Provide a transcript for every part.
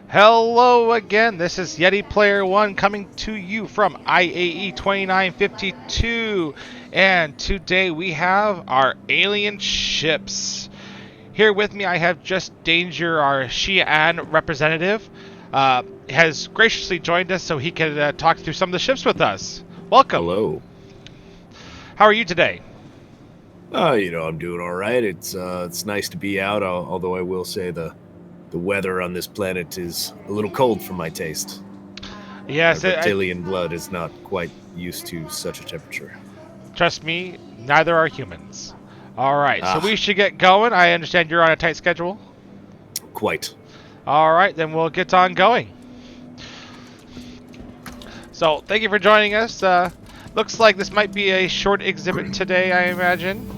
Hello again, this is YetiPlayerOne coming to you from IAE 2952, and today we have our alien ships. Here with me I have Just-Danger, our Xi'An representative, has graciously joined us so he can talk through some of the ships with us. Welcome. Hello. How are you today? I'm doing all right. It's nice to be out, although I will say the weather on this planet is a little cold for my taste. My Yes, reptilian blood is not quite used to such a temperature. trust me, neither are humans. Alright, so Ah, we should get going. I understand you're on a tight schedule. quite. Alright, then we'll get on going. So, thank you for joining us. Looks like this might be a short exhibit today, I imagine.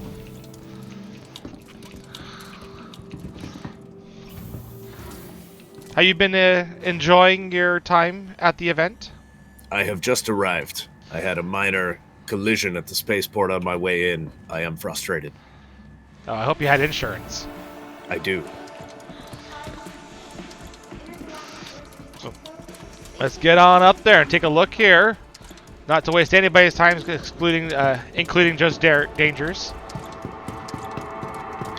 Have you been enjoying your time at the event? I have just arrived. I had a minor collision at the spaceport on my way in. I am frustrated. Oh, I hope you had insurance. I do. So, let's get on up there and take a look here. Not to waste anybody's time, including just dangers.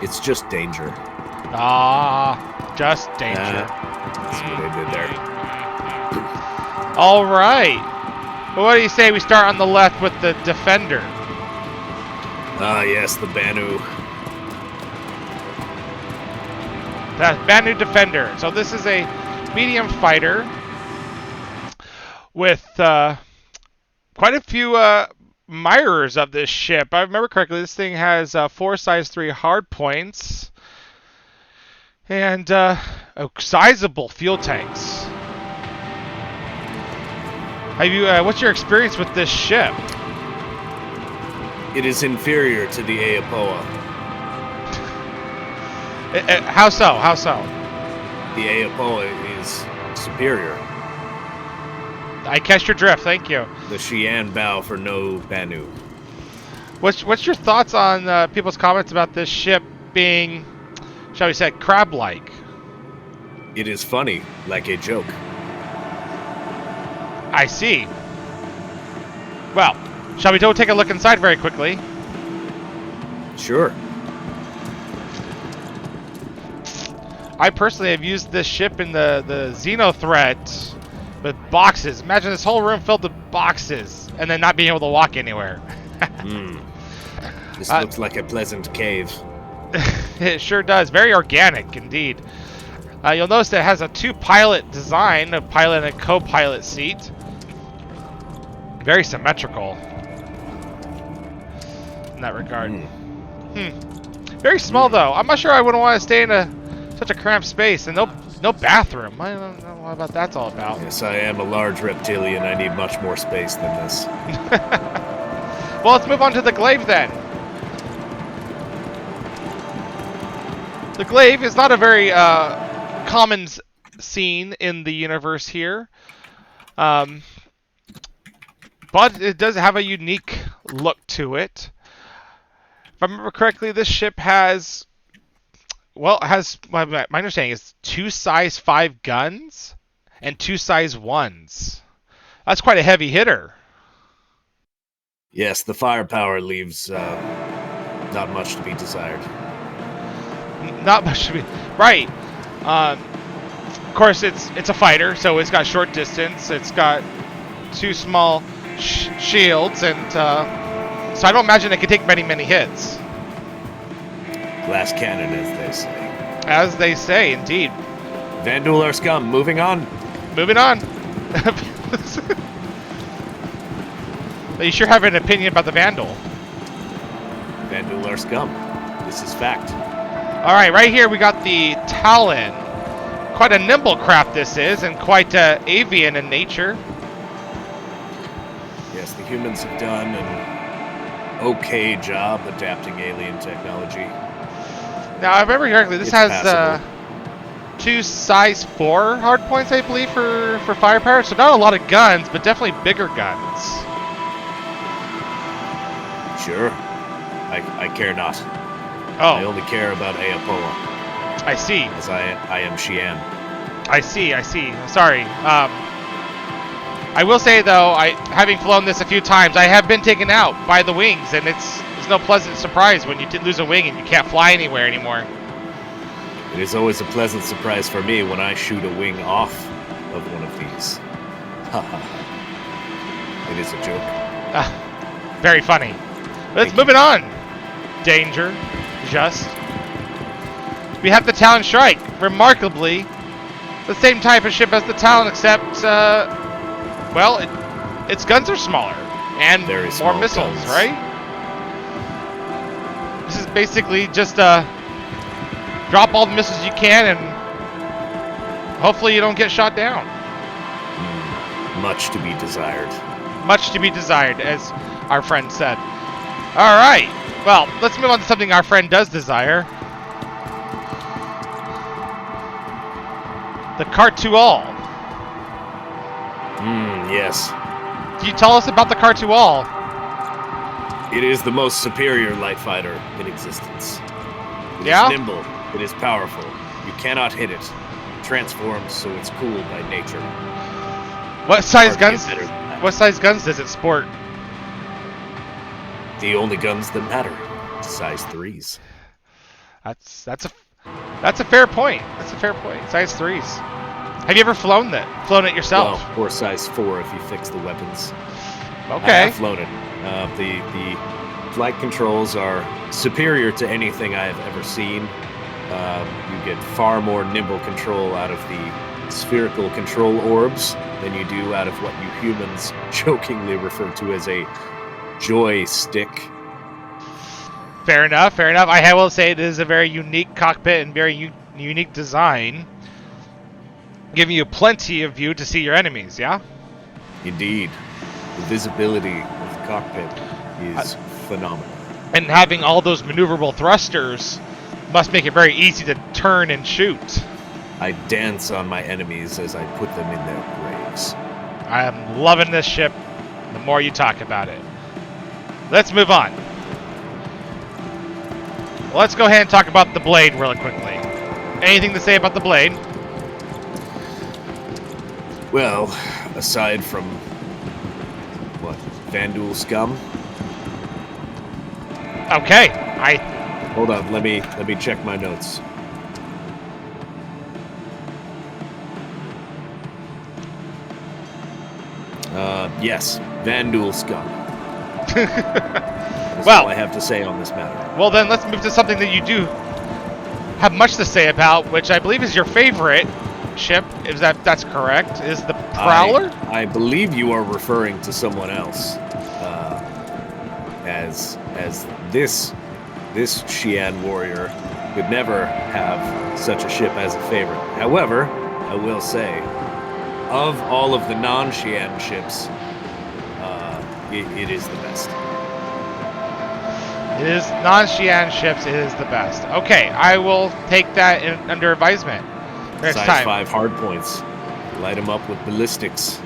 It's just danger. Ah, just danger. That's what I did there. All right. Well, what do you say we start on the left with the Defender? Ah, yes, the Banu. That's Banu Defender. So this is a medium fighter with quite a few mirrors of this ship. If I remember correctly, this thing has 4 size 3 hardpoints and sizable fuel tanks. What's your experience with this ship? It is inferior to the Aopoa. How so? How so? The Aopoa is superior. I catch your drift. Thank you. The Xi'An bow for no Banu. What's your thoughts on people's comments about this ship being, shall we say, crab-like? It is funny, like a joke. I see. Well, shall we go take a look inside very quickly? Sure. I personally have used this ship in the Xeno threat with boxes. Imagine this whole room filled with boxes and then not being able to walk anywhere. This looks like a pleasant cave. It sure does. Very organic indeed. You'll notice that it has a 2-pilot design, a pilot and a co-pilot seat. Very symmetrical in that regard. Very small though. I'm not sure I wouldn't want to stay in such a cramped space, and no bathroom. I don't know what that's all about. Yes, I am a large reptilian. I need much more space than this. Well, let's move on to the glaive then. The glaive is not a very common scene in the universe here, but it does have a unique look to it. If I remember correctly, this ship has, my understanding is 2 size 5 guns and 2 size 1s. That's quite a heavy hitter. Yes, the firepower leaves not much to be desired. Not much to be right. Of course, it's a fighter, so it's got short distance. It's got 2 small shields, and so I don't imagine it can take many hits. Glass cannon, as they say. As they say, indeed. Vandal are scum. Moving on. Moving on. You sure have an opinion about the Vandal. Vandal are scum. This is fact. All right here we got the Talon. Quite a nimble craft this is, and quite avian in nature. Yes, the humans have done an okay job adapting alien technology. Now, I remember correctly, this It's has passable. 2 size 4 hardpoints, I believe, for firepower. So not a lot of guns, but definitely bigger guns. Sure. I care not. I Oh, only care about Aopoa, I see. as I am Xi'an. I see. Sorry. I will say though, having flown this a few times, I have been taken out by the wings, and it's no pleasant surprise when you lose a wing and you can't fly anywhere anymore. It is always a pleasant surprise for me when I shoot a wing off of one of these. Haha. It is a joke. Very funny. Let's move it on. Danger. Just. We have the Talon Strike. Remarkably, the same type of ship as the Talon, except, well, its guns are smaller and more missiles, guns. Right? This is basically just drop all the missiles you can and hopefully you don't get shot down. Much to be desired. Much to be desired, as our friend said. All right. Well, let's move on to something our friend does desire. The Khartu-Al. Yes. Can you tell us about the Khartu-Al? It is the most superior light fighter in existence. It is nimble. It is powerful. You cannot hit it. It transforms, so it's cooled by nature. What size guns? What size guns does it sport? The only guns that matter. Size 3s. That's a fair point. That's a fair point. Size 3s. Have you ever flown it yourself? Well, or size 4 if you fix the weapons. Okay. I have flown it. The flight controls are superior to anything I have ever seen. You get far more nimble control out of the spherical control orbs than you do out of what you humans jokingly refer to as a joystick. Fair enough. I will say it is a very unique cockpit and very unique design, giving you plenty of view to see your enemies, yeah? Indeed. The visibility of the cockpit is phenomenal. And having all those maneuverable thrusters must make it very easy to turn and shoot. I dance on my enemies as I put them in their graves. I am loving this ship the more you talk about it. Let's move on. Let's go ahead and talk about the blade really quickly. Anything to say about the blade? Well, aside from what, Vandal scum? Okay, hold on. Let me check my notes. Yes, Vandal scum. That's all I have to say on this matter. Well, then let's move to something that you do have much to say about, which I believe is your favorite ship. Is that's correct? Is the Prowler? I believe you are referring to someone else. As this Xi'an warrior could never have such a ship as a favorite. However, I will say, of all of the non-Xi'an ships, it is the best. It is non-Xi'an ships. It is the best. Okay, I will take that under advisement. Next Size time. 5 hardpoints. Light them up with ballistics.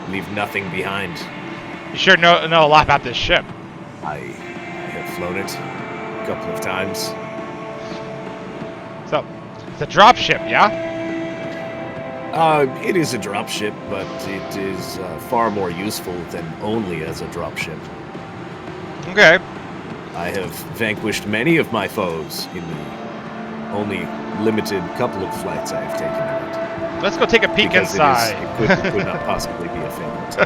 Leave nothing behind. You sure know a lot about this ship. I have flown it a couple of times. So, it's a drop ship, yeah? It is a drop ship, but it is far more useful than only as a drop ship. Okay. I have vanquished many of my foes in the only limited couple of flights I have taken in it. Let's go take a peek inside. It could not possibly be a favorite.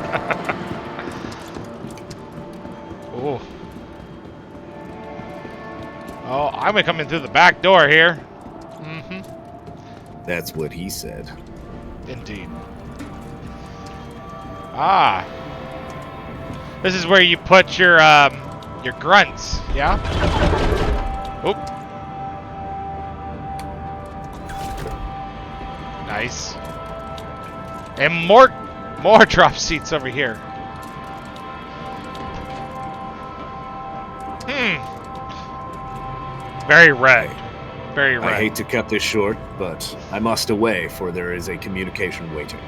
Oh. Oh, I'm gonna come in through the back door here. Mm-hmm. That's what he said. Indeed. Ah. This is where you put your grunts, yeah? Oop. Nice. And more drop seats over here. Very red. Very red. I hate to cut this short, but I must away, for there is a communication waiting.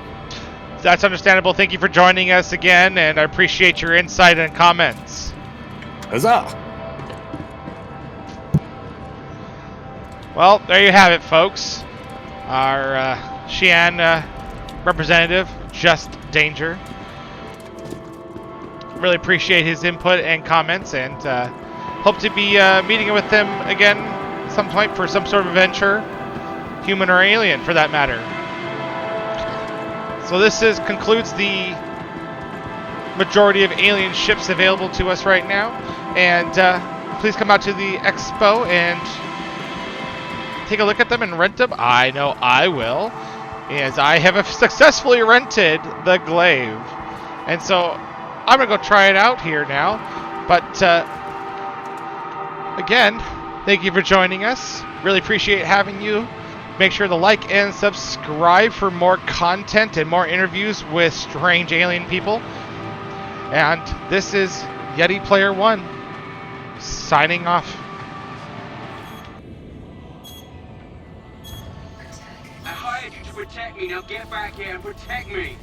That's understandable. Thank you for joining us again, and I appreciate your insight and comments. Huzzah! Well, there you have it, folks. Our Xi'an representative, Just-Danger. Really appreciate his input and comments, and hope to be meeting with him again some point for some sort of adventure, human or alien for that matter. So this concludes the majority of alien ships available to us right now, and please come out to the expo and take a look at them and rent them. I know I will, as I have successfully rented the Glaive, and so I'm gonna go try it out here now. But again, thank you for joining us. Really appreciate having you. Make sure to like and subscribe for more content and more interviews with strange alien people. And this is YetiPlayerOne signing off. I hired you to protect me. Now get back here and protect me.